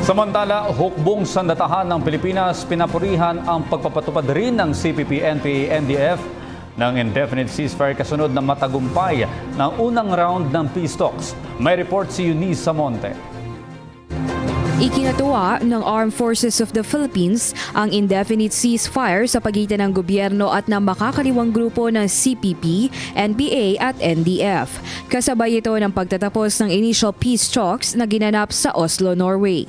Samantala, hukbong sandatahan ng Pilipinas, pinapurihan ang pagpapatupad rin ng CPP, NPA, NDF ng indefinite ceasefire kasunod na matagumpay ng unang round ng peace talks. May report si Eunice Samonte. Ikinatuwa ng Armed Forces of the Philippines ang indefinite ceasefire sa pagitan ng gobyerno at ng makakaliwang grupo ng CPP, NPA at NDF. Kasabay ito ng pagtatapos ng initial peace talks na ginanap sa Oslo, Norway.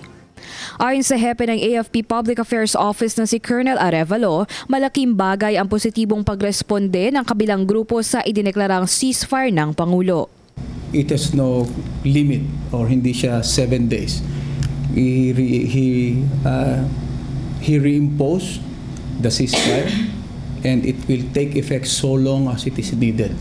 Ayon sa hepe ng AFP Public Affairs Office na si Colonel Arevalo, malaking bagay ang positibong pagresponde ng kabilang grupo sa idineklarang ceasefire ng Pangulo. It has no limit or hindi siya 7 days. He reimposed the ceasefire and it will take effect so long as it is needed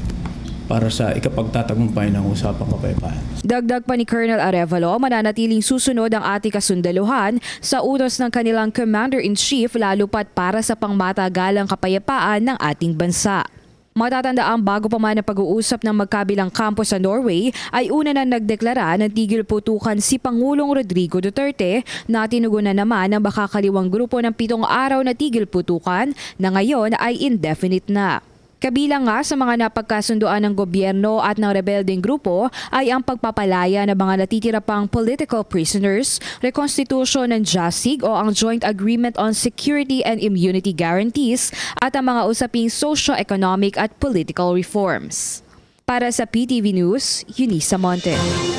para sa ikapagtatagumpay ng usapang kapayapaan. Dagdag pa ni Colonel Arevalo, mananatiling susunod ang ating kasundaluhan sa utos ng kanilang Commander-in-Chief lalo pat para sa pangmatagalang kapayapaan ng ating bansa. Matatandaang bago pa man ang pag-uusap ng magkabilang kampo sa Norway ay una na nagdeklara ng tigil putukan si Pangulong Rodrigo Duterte na tinugunan naman ng makakaliwang grupo ng 7 araw na tigil putukan na ngayon ay indefinite na. Kabilang nga sa mga napagkasunduan ng gobyerno at ng rebelding grupo ay ang pagpapalaya ng mga natitira pang political prisoners, rekonstitusyon ng JASIG o ang Joint Agreement on Security and Immunity Guarantees at ang mga usaping socio-economic at political reforms. Para sa PTV News, Eunice Samonte.